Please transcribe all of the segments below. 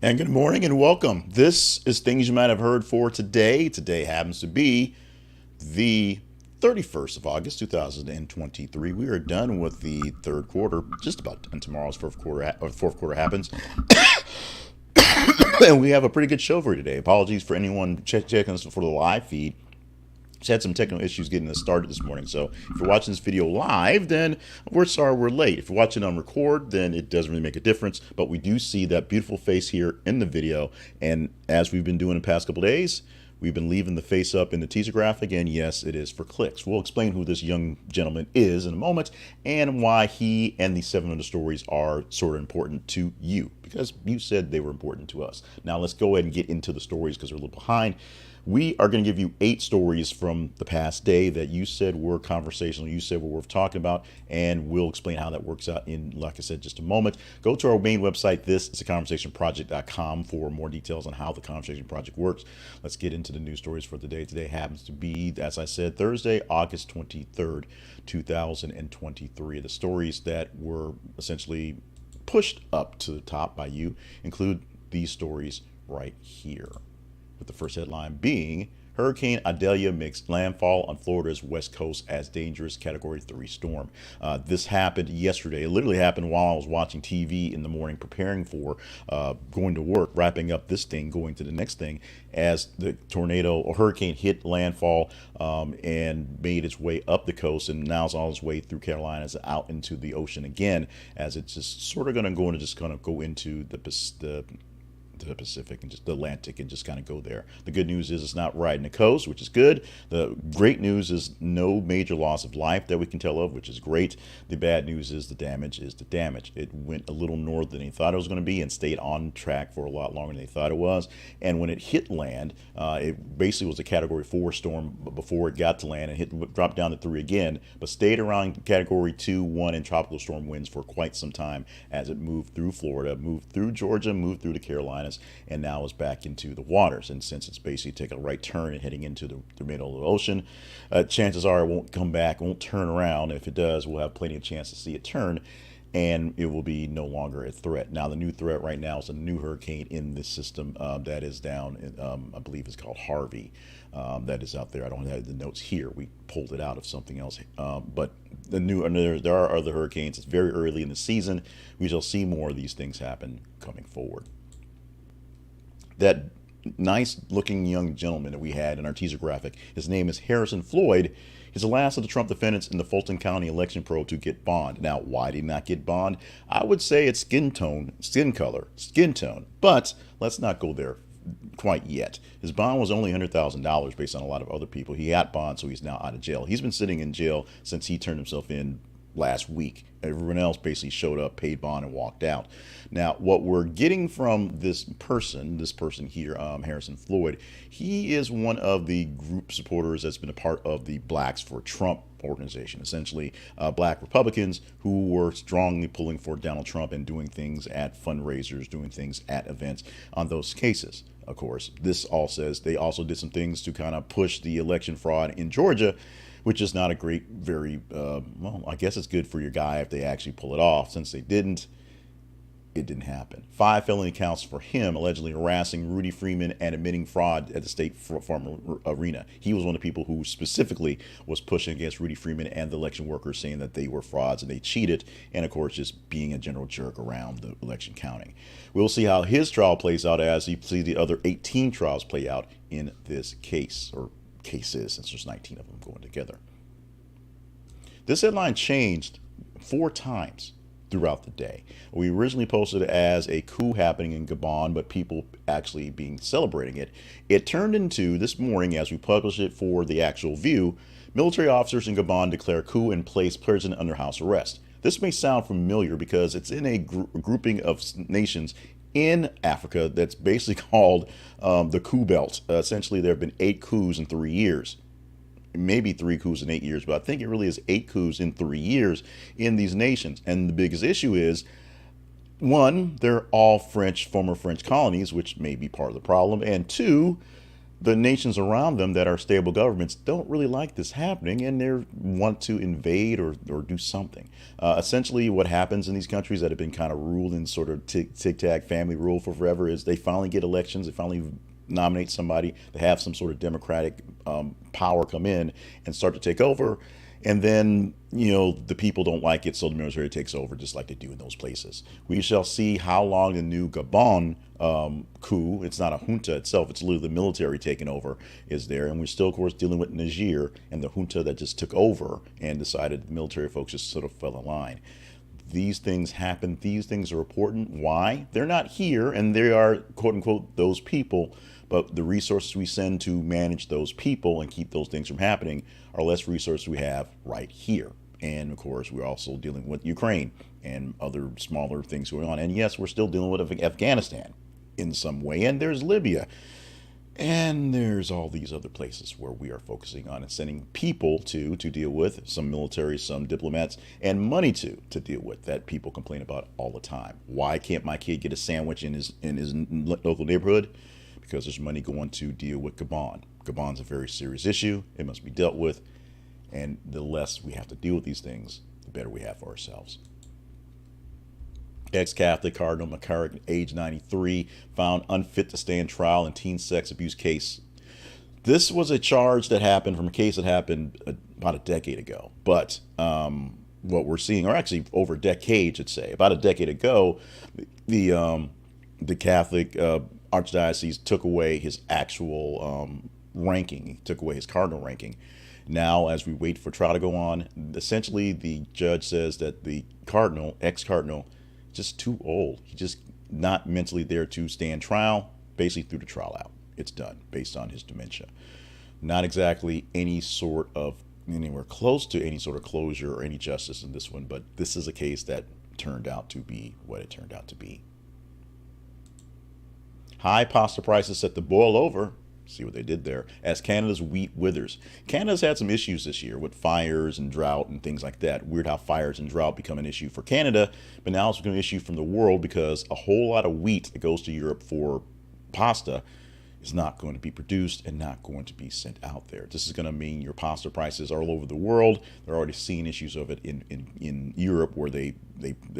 And good morning and welcome. This is things you might have heard for today. Today happens to be the 31st of August, 2023. We are done with the third quarter, just about, and tomorrow's fourth quarter happens. And we have a pretty good show for you today. Apologies for anyone checking us for the live feed. Just had some technical issues getting us started this morning. So if you're watching this video live, then we're sorry we're late. If you're watching on record, then it doesn't really make a difference. But we do see that beautiful face here in the video. And as we've been doing the past couple days, we've been leaving the face up in the teaser graphic. And yes, it is for clicks. We'll explain who this young gentleman is in a moment and why he and the 700 stories are sort of important to you, because you said they were important to us. Now let's go ahead and get into the stories because we're a little behind. We are going to give you 8 stories from the past day that you said were conversational, you said were worth talking about, and we'll explain how that works out in, like I said, just a moment. Go to our main website, thisistheconversationproject.com, for more details on how the Conversation Project works. Let's get into the news stories for the day. Today happens to be, as I said, Thursday, August 23rd, 2023. The stories that were essentially pushed up to the top by you include these stories right here, with the first headline being Hurricane Idalia makes landfall on Florida's west coast as dangerous Category 3 storm. This happened yesterday. It literally happened while I was watching TV in the morning, preparing for going to work, wrapping up this thing, going to the next thing, as the tornado or hurricane hit landfall and made its way up the coast, and now it's on its way through Carolinas out into the ocean again, as it's just sort of going to go into the Pacific and just the Atlantic and just kind of go there. The good news is it's not riding the coast, which is good. The great news is no major loss of life that we can tell of, which is great. The bad news is the damage is the damage. It went a little north than they thought it was going to be and stayed on track for a lot longer than they thought it was. And when it hit land, it basically was a Category 4 storm before it got to land, and dropped down to 3 again, but stayed around Category 2, 1 and tropical storm winds for quite some time as it moved through Florida, moved through Georgia, moved through the Carolinas, and now is back into the waters. And since it's basically taking a right turn and heading into the middle of the ocean, chances are it won't come back, won't turn around. If it does, we'll have plenty of chance to see it turn, and it will be no longer a threat. Now, the new threat right now is a new hurricane in this system that is down, I believe it's called Harvey, that is out there. I don't have the notes here. We pulled it out of something else. But there are other hurricanes. It's very early in the season. We shall see more of these things happen coming forward. That nice looking young gentleman that we had in our teaser graphic, his name is Harrison Floyd. He's the last of the Trump defendants in the Fulton County election probe to get bond. Now, why did he not get bond? I would say it's skin tone, but let's not go there quite yet. His bond was only $100,000 based on a lot of other people. He got bond, so he's now out of jail. He's been sitting in jail since he turned himself in last week. Everyone else basically showed up, paid bond, and walked out. Now, what we're getting from this person here, Harrison Floyd, he is one of the group supporters that's been a part of the Blacks for Trump organization, essentially black Republicans who were strongly pulling for Donald Trump and doing things at fundraisers, doing things at events on those cases. Of course, this all says they also did some things to kind of push the election fraud in Georgia, which is not a great, well, I guess it's good for your guy if they actually pull it off. Since they didn't, it didn't happen. 5 felony counts for him, allegedly harassing Rudy Freeman and admitting fraud at the State Farm Arena. He was one of the people who specifically was pushing against Rudy Freeman and the election workers, saying that they were frauds and they cheated, and of course just being a general jerk around the election counting. We'll see how his trial plays out as you see the other 18 trials play out in this case, or cases, since there's 19 of them going together. This headline changed 4 times throughout the day. We originally posted it as a coup happening in Gabon, but people actually celebrating it. It turned into, this morning as we published it for the actual view, military officers in Gabon declare coup and place president under house arrest. This may sound familiar because it's in a grouping of nations in Africa that's basically called the coup belt. Essentially, there have been 8 coups in 3 years. Maybe 3 coups in 8 years, but I think it really is 8 coups in 3 years in these nations. And the biggest issue is, one, they're all former French colonies, which may be part of the problem. And 2, the nations around them that are stable governments don't really like this happening, and they want to invade or do something. Essentially, what happens in these countries that have been kind of ruled in sort of tic-tac family rule for forever is they finally get elections, they finally nominate somebody, they have some sort of democratic power come in and start to take over. And then, the people don't like it, so the military takes over just like they do in those places. We shall see how long the new Gabon coup, it's not a junta itself, it's literally the military taking over, is there. And we're still, of course, dealing with Niger and the junta that just took over and decided the military folks just sort of fell in line. These things happen. These things are important. Why? They're not here, and they are, quote unquote, those people. But the resources we send to manage those people and keep those things from happening are less resources we have right here. And of course, we're also dealing with Ukraine and other smaller things going on. And yes, we're still dealing with Afghanistan in some way. And there's Libya. And there's all these other places where we are focusing on and sending people to deal with, some military, some diplomats, and money to deal with, that people complain about all the time. Why can't my kid get a sandwich in his local neighborhood? Because there's money going to deal with Gabon. Gabon's a very serious issue. It must be dealt with. And the less we have to deal with these things, the better we have for ourselves. Ex-Catholic Cardinal McCarrick, age 93, found unfit to stand trial in teen sex abuse case. This was a charge that happened from a case that happened about a decade ago. But what we're seeing, or actually over a decade, should say, about a decade ago, the Catholic Archdiocese took away his actual ranking. He took away his cardinal ranking. Now, as we wait for trial to go on, essentially the judge says that the cardinal, ex-cardinal, just too old. He's just not mentally there to stand trial. Basically threw the trial out. It's done based on his dementia. Not exactly any sort of, anywhere close to any sort of closure or any justice in this one, but this is a case that turned out to be what it turned out to be. High pasta prices set to boil over. See what they did there. As Canada's wheat withers. Canada's had some issues this year with fires and drought and things like that. Weird how fires and drought become an issue for Canada, but now it's become an issue from the world because a whole lot of wheat that goes to Europe for pasta is not going to be produced and not going to be sent out there. This is going to mean your pasta prices are all over the world. They're already seeing issues of it in Europe, where they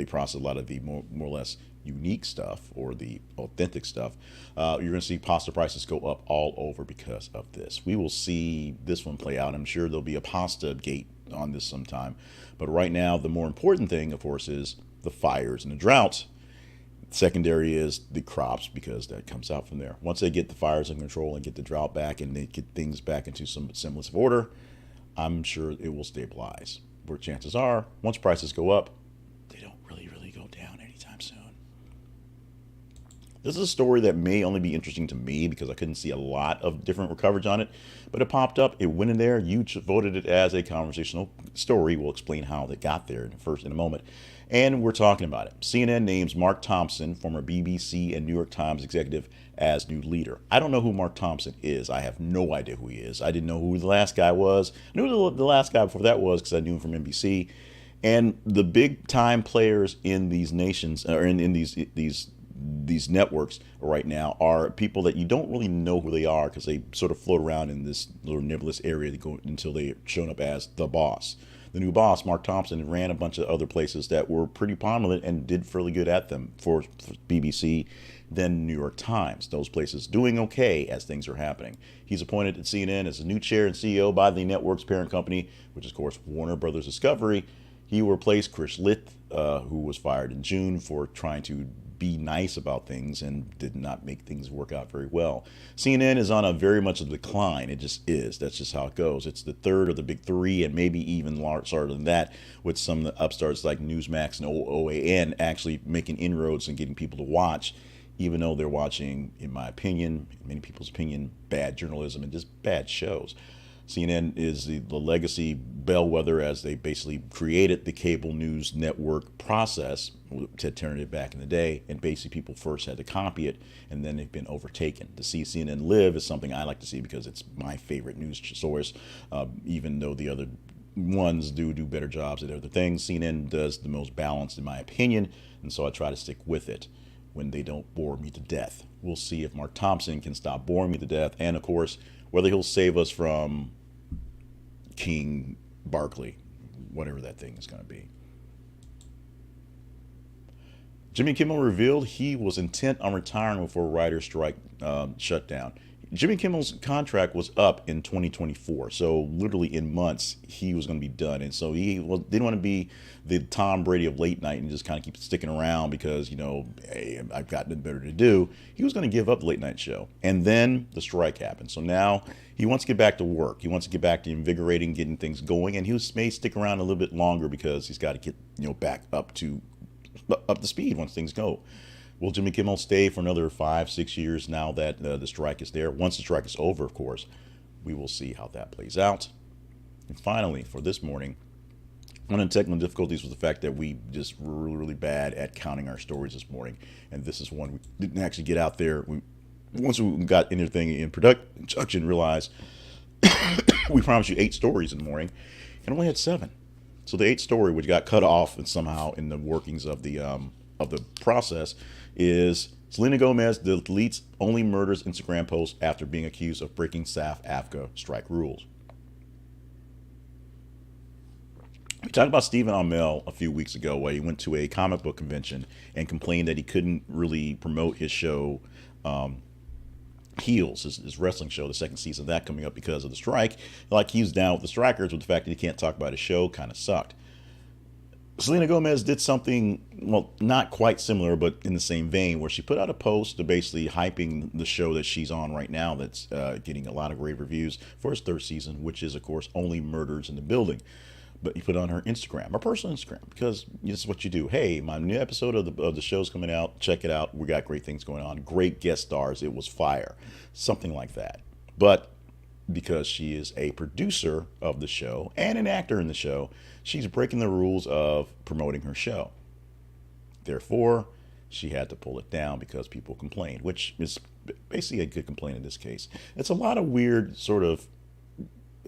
process a lot of the more or less unique stuff or the authentic stuff. You're going to see pasta prices go up all over because of this. We will see this one play out. I'm sure there'll be a pasta gate on this sometime. But right now, the more important thing, of course, is the fires and the droughts. Secondary is the crops, because that comes out from there. Once they get the fires in control and get the drought back and they get things back into some semblance of order, I'm sure it will stabilize. Where chances are, once prices go up, they don't really go down anytime soon. This is a story that may only be interesting to me because I couldn't see a lot of different coverage on it, but it popped up, it went in there, you voted it as a conversational story. We'll explain how it got there in a moment. And we're talking about it. CNN names Mark Thompson, former BBC and New York Times executive, as new leader. I don't know who Mark Thompson is. I have no idea who he is. I didn't know who the last guy was. I knew who the last guy before that was because I knew him from NBC. And the big time players in these nations, or in these networks right now, are people that you don't really know who they are because they sort of float around in this little nebulous area until they're shown up as the boss. The new boss, Mark Thompson, ran a bunch of other places that were pretty prominent and did fairly good at them for BBC, then New York Times. Those places doing okay as things are happening. He's appointed at CNN as the new chair and CEO by the network's parent company, which is, of course, Warner Brothers Discovery. He will replace Chris Litt, who was fired in June for trying to be nice about things and did not make things work out very well. CNN is on a very much of a decline. It just is. That's just how it goes. It's the third of the big three, and maybe even larger than that, with some of the upstarts like Newsmax and OAN actually making inroads and getting people to watch, even though they're watching, in my opinion, in many people's opinion, bad journalism and just bad shows. CNN is the legacy bellwether, as they basically created the cable news network process. Ted Turner did back in the day, and basically people first had to copy it, and then they've been overtaken. To see CNN live is something I like to see because it's my favorite news source, even though the other ones do better jobs at other things. CNN does the most balanced, in my opinion, and so I try to stick with it. when they don't bore me to death. We'll see if Mark Thompson can stop boring me to death, and of course, whether he'll save us from King Barkley, whatever that thing is going to be. Jimmy Kimmel revealed he was intent on retiring before writer's strike shutdown. Jimmy Kimmel's contract was up in 2024, so literally in months he was going to be done, and so he didn't want to be the Tom Brady of late night and just kind of keep sticking around because, you know, hey, I've got nothing better to do. He was going to give up the late night show, and then the strike happened. So now he wants to get back to work. He wants to get back to invigorating, getting things going, and may stick around a little bit longer because he's got to get, you know, back up to speed once things go. Will Jimmy Kimmel stay for another 5-6 years now that the strike is there? Once the strike is over, of course, we will see how that plays out. And finally, for this morning, one of the technical difficulties was the fact that we just were really, really bad at counting our stories this morning. And this is one we didn't actually get out there. Once we got anything in production, realized we promised you 8 stories in the morning and only had 7. So the 8th story, which got cut off and somehow in the workings of the process, is Selena Gomez deletes only murders Instagram post after being accused of breaking SAF Africa strike rules. We talked about Stephen Amell a few weeks ago where he went to a comic book convention and complained that he couldn't really promote his show Heels, his wrestling show, the 2nd season of that coming up because of the strike. Like, he was down with the strikers with the fact that he can't talk about his show. Kind of sucked. Selena Gomez did something, well, not quite similar, but in the same vein, where she put out a post to basically hyping the show that she's on right now that's getting a lot of rave reviews for its 3rd season, which is, of course, Only Murders in the Building. But you put it on her Instagram, her personal Instagram, because this is what you do. Hey, my new episode of the show's coming out. Check it out. We got great things going on. Great guest stars. It was fire. Something like that. But because she is a producer of the show and an actor in the show, she's breaking the rules of promoting her show. Therefore, she had to pull it down because people complained, which is basically a good complaint in this case. It's a lot of weird sort of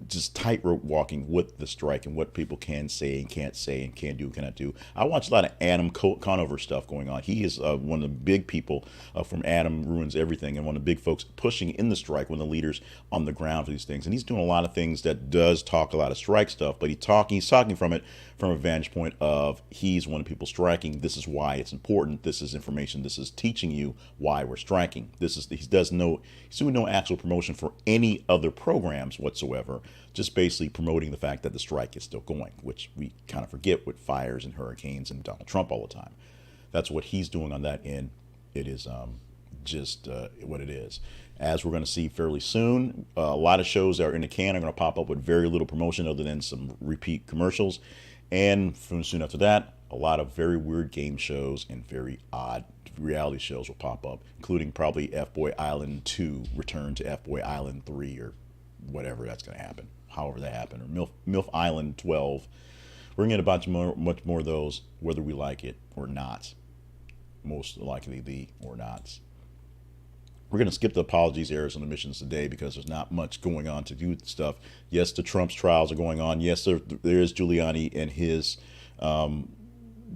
just tightrope walking with the strike and what people can say and can't say and can do and cannot do. I watch a lot of Adam Conover stuff going on. He is one of the big people from Adam Ruins Everything and one of the big folks pushing in the strike, one of the leaders on the ground for these things. And he's doing a lot of things that does talk a lot of strike stuff, but he's talking from it from a vantage point of he's one of the people striking. This is why it's important. This is information. This is teaching you why we're striking. He's doing no actual promotion for any other programs whatsoever, just basically promoting the fact that the strike is still going, which we kind of forget with fires and hurricanes and Donald Trump all the time. That's what he's doing on that end. It is just what it is. As we're going to see fairly soon, a lot of shows that are in the can are going to pop up with very little promotion other than some repeat commercials. And from soon after that, a lot of very weird game shows and very odd reality shows will pop up, including probably F-Boy Island 2, return to F-Boy Island 3, or whatever that's going to happen, however that happened, or MILF Island 12. We're going to get much more of those, whether we like it or not. Most likely the or nots. We're going to skip the apologies, errors, and omissions today because there's not much going on to do stuff. Yes, the Trump's trials are going on. Yes, there is Giuliani and his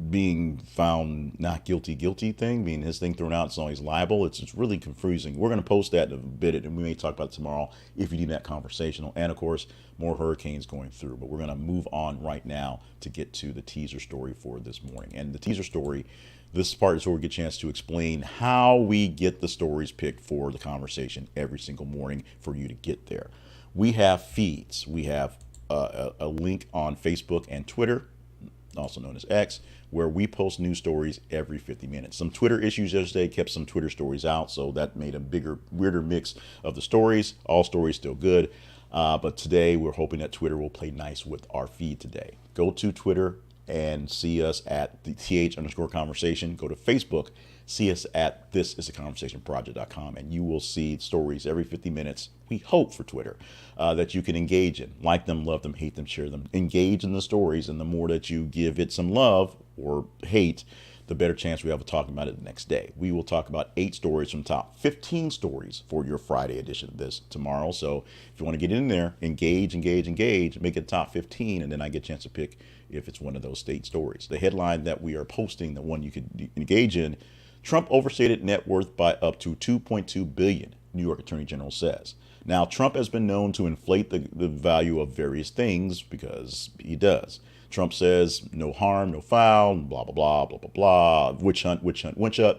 being found not guilty thing, being his thing thrown out, so he's liable. It's really confusing. We're going to post that in a bit, and we may talk about it tomorrow if you need that conversational. And, of course, more hurricanes going through. But we're going to move on right now to get to the teaser story for this morning. And the teaser story, this part is where we get a chance to explain how we get the stories picked for the conversation every single morning for you to get there. We have feeds. We have a link on Facebook and Twitter, also known as X, where we post news stories every 50 minutes. Some Twitter issues yesterday kept some Twitter stories out, so that made a bigger, weirder mix of the stories. All stories still good, but today we're hoping that Twitter will play nice with our feed today. Go to Twitter and see us at the th_conversation. Go to Facebook, see us at thisisaconversationproject.com, and you will see stories every 50 minutes, we hope, for Twitter, that you can engage in. Like them, love them, hate them, share them. Engage in the stories, and the more that you give it some love or hate, the better chance we have of talking about it the next day. We will talk about 8 stories from top 15 stories for your Friday edition of this tomorrow. So if you want to get in there, engage, make it top 15, and then I get a chance to pick if it's one of those state stories. The headline that we are posting, the one you could engage in Trump overstated net worth by up to $2.2 billion, New York Attorney General says. Now, Trump has been known to inflate the value of various things because he does. Trump says no harm, no foul, blah, blah, blah, blah, blah, blah, witch hunt, witch hunt, witch hunt.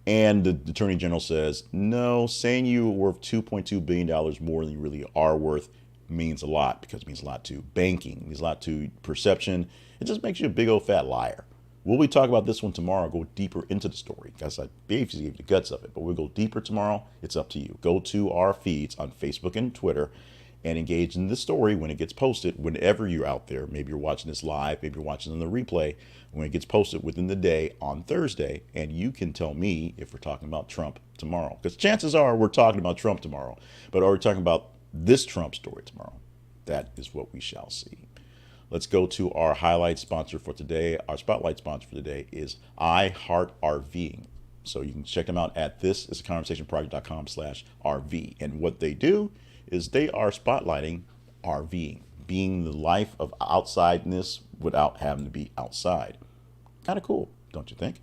And the Attorney General says, no, saying you were worth $2.2 billion more than you really are worth means a lot, because it means a lot to banking, it means a lot to perception. It just makes you a big old fat liar. Will we talk about this one tomorrow? Go deeper into the story, because I basically gave you the guts of it, but we'll go deeper tomorrow. It's up to you. Go to our feeds on Facebook and Twitter and engage in the story when it gets posted, whenever you're out there. Maybe you're watching this live, maybe you're watching on the replay, when it gets posted within the day on Thursday, and you can tell me if we're talking about Trump tomorrow, because chances are we're talking about Trump tomorrow, but are we talking about this Trump story tomorrow? That is what we shall see. Let's go to our highlight sponsor for today. Our spotlight sponsor for today is I Heart RVing. So you can check them out at thisisaconversationproject.com/RV. And what they do is they are spotlighting RVing, being the life of outsideness without having to be outside. Kind of cool, don't you think?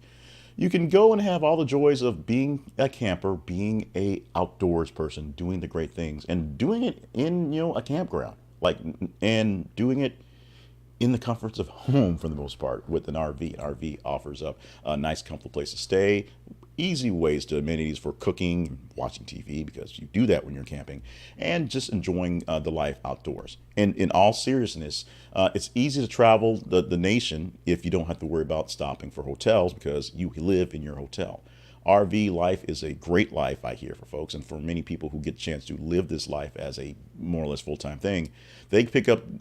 You can go and have all the joys of being a camper, being a outdoors person, doing the great things, and doing it in, a campground, and doing it in the comforts of home for the most part with an RV. An RV offers up a nice, comfortable place to stay, easy ways to amenities for cooking, watching TV, because you do that when you're camping, and just enjoying the life outdoors. And in all seriousness, it's easy to travel the nation if you don't have to worry about stopping for hotels, because you live in your hotel. RV life is a great life, I hear, for folks, and for many people who get a chance to live this life as a more or less full-time thing, they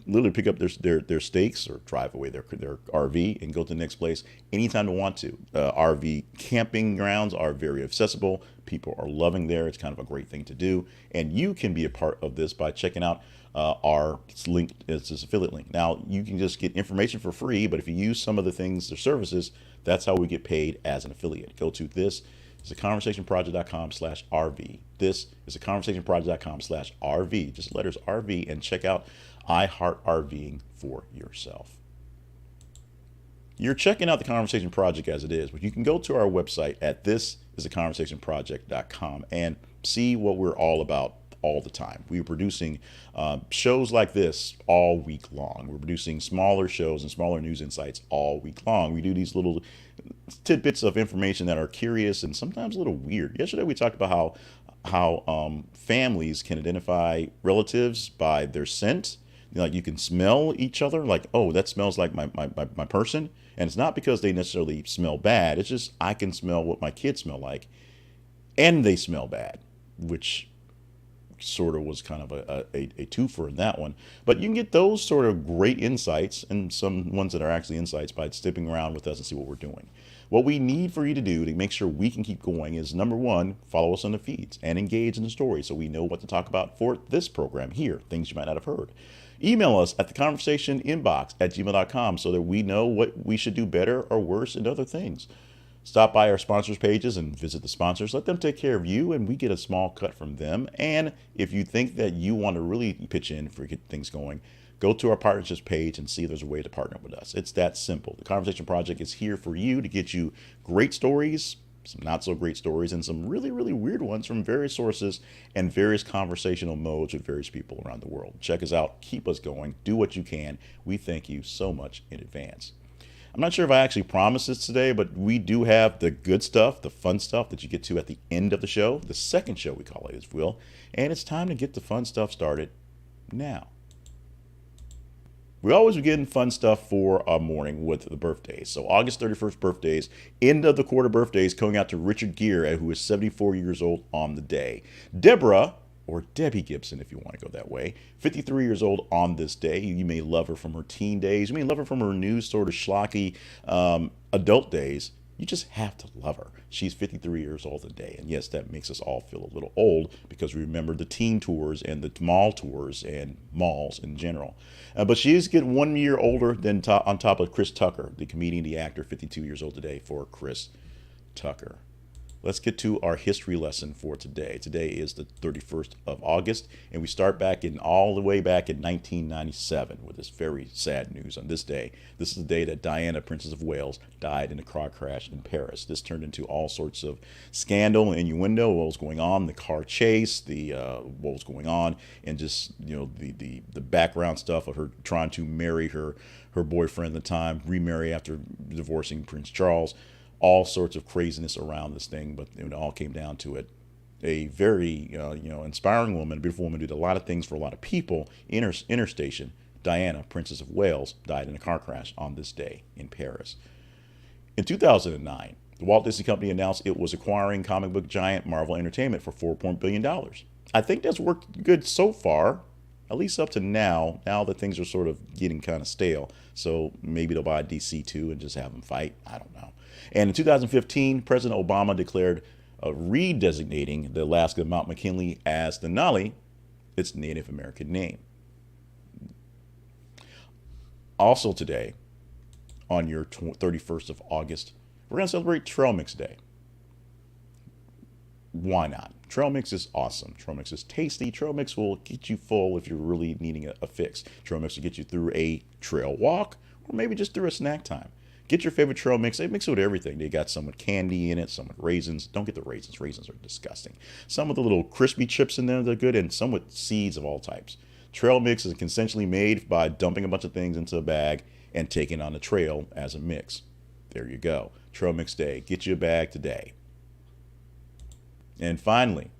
literally pick up their stakes or drive away their RV and go to the next place anytime they want to. RV camping grounds are very accessible. People are loving there. It's kind of a great thing to do, and you can be a part of this by checking out our link. It's this affiliate link. Now, you can just get information for free, but if you use some of the things, their services, that's how we get paid as an affiliate. Go to thisisaconversationproject.com/RV. This is aconversationproject.com/RV. Just letters RV, and check out I Heart RVing for yourself. You're checking out the Conversation Project as it is, but you can go to our website at thisisaconversationproject.com and see what we're all about all the time. We are producing shows like this all week long. We're producing smaller shows and smaller news insights all week long. We do these little tidbits of information that are curious and sometimes a little weird. Yesterday we talked about how families can identify relatives by their scent. Like, you can smell each other, like, oh, that smells like my person. And it's not because they necessarily smell bad. It's just I can smell what my kids smell like, and they smell bad, which sort of was kind of a twofer in that one. But you can get those sort of great insights, and some ones that are actually insights, by sticking around with us and see what we're doing. What we need for you to do to make sure we can keep going is, number one, follow us on the feeds and engage in the story so we know what to talk about for this program here, things you might not have heard. Email us at theconversationinbox@gmail.com so that we know what we should do better or worse and other things. Stop by our sponsors pages and visit the sponsors. Let them take care of you, and we get a small cut from them. And if you think that you want to really pitch in for get things going, go to our partnerships page and see if there's a way to partner with us. It's that simple. The Conversation Project is here for you to get you great stories, some not so great stories, and some really, really weird ones from various sources and various conversational modes with various people around the world. Check us out. Keep us going. Do what you can. We thank you so much in advance. I'm not sure if I actually promised this today, but we do have the good stuff, the fun stuff that you get to at the end of the show, the second show we call it, if you will, and it's time to get the fun stuff started now. We always begin fun stuff for a morning with the birthdays. So August 31st birthdays, end of the quarter birthdays, going out to Richard Gere, who is 74 years old on the day. Deborah, or Debbie Gibson, if you want to go that way, 53 years old on this day. You may love her from her teen days. You may love her from her new sort of schlocky adult days. You just have to love her. She's 53 years old today. And yes, that makes us all feel a little old, because we remember the teen tours and the mall tours and malls in general. But she is getting 1 year older than on top of Chris Tucker, the comedian, the actor, 52 years old today for Chris Tucker. Let's get to our history lesson for today. Today is the 31st of August, and we start all the way back in 1997 with this very sad news on this day. This is the day that Diana, Princess of Wales, died in a car crash in Paris. This turned into all sorts of scandal and innuendo, what was going on, the car chase, what was going on, and just, you know, the background stuff of her trying to marry her boyfriend at the time, remarry after divorcing Prince Charles. All sorts of craziness around this thing, but it all came down to it. A very inspiring woman, a beautiful woman, did a lot of things for a lot of people. Interstation, Diana, Princess of Wales, died in a car crash on this day in Paris. In 2009, the Walt Disney Company announced it was acquiring comic book giant Marvel Entertainment for $4 billion. I think that's worked good so far, at least up to now that things are sort of getting kind of stale. So maybe they'll buy DC too and just have them fight. I don't know. And in 2015, President Obama declared redesignating the Alaska Mount McKinley as Denali, its Native American name. Also today, on your 31st of August, we're going to celebrate Trail Mix Day. Why not? Trail mix is awesome. Trail mix is tasty. Trail mix will get you full if you're really needing a fix. Trail mix will get you through a trail walk or maybe just through a snack time. Get your favorite trail mix. They mix it with everything. They got some with candy in it, some with raisins. Don't get the raisins. Raisins are disgusting. Some with the little crispy chips in there, they're good, and some with seeds of all types. Trail mix is consensually made by dumping a bunch of things into a bag and taking on the trail as a mix. There you go. Trail Mix Day. Get you a bag today. And finally,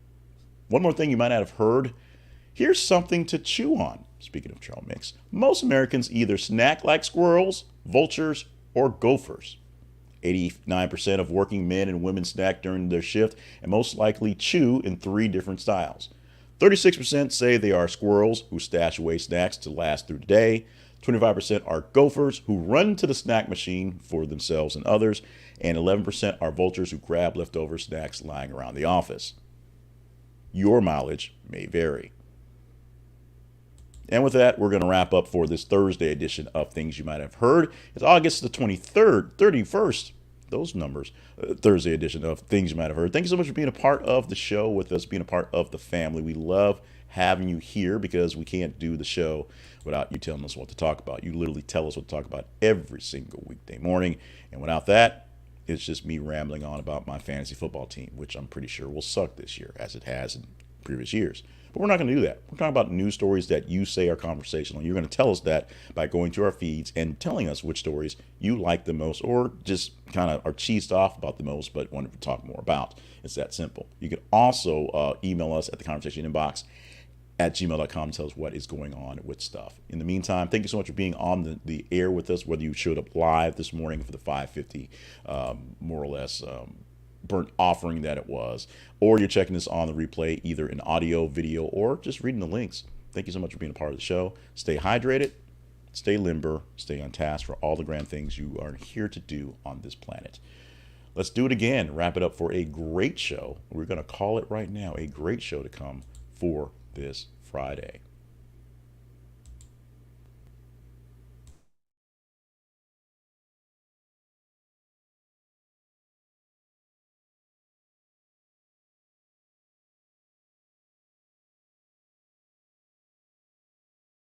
one more thing you might not have heard. Here's something to chew on. Speaking of trail mix, most Americans either snack like squirrels, vultures, or gophers. 89% of working men and women snack during their shift and most likely chew in 3 different styles. 36% say they are squirrels who stash away snacks to last through the day. 25% are gophers who run to the snack machine for themselves and others. And 11% are vultures who grab leftover snacks lying around the office. Your mileage may vary. And with that, we're going to wrap up for this Thursday edition of Things You Might Have Heard. It's August the 23rd, 31st. Those numbers. Thursday edition of Things You Might Have Heard. Thank you so much for being a part of the show with us, being a part of the family. We love having you here because we can't do the show without you telling us what to talk about. You literally tell us what to talk about every single weekday morning. And without that, it's just me rambling on about my fantasy football team, which I'm pretty sure will suck this year, as it has in previous years. But we're not going to do that. We're talking about news stories that you say are conversational. You're going to tell us that by going to our feeds and telling us which stories you like the most or just kind of are cheesed off about the most but wanted to talk more about. It's that simple. You can also email us at the conversation inbox at gmail.com. Tell us what is going on with stuff. In the meantime, thank you so much for being on the air with us, whether you showed up live this morning for the 5:50, more or less, burnt offering that it was, or you're checking this on the replay, either in audio, video, or just reading the links. Thank you so much for being a part of the show. Stay hydrated, stay limber, stay on task for all the grand things you are here to do on this planet. Let's do it again. Wrap it up for a great show. We're going to call it right now, a great show to come for this Friday.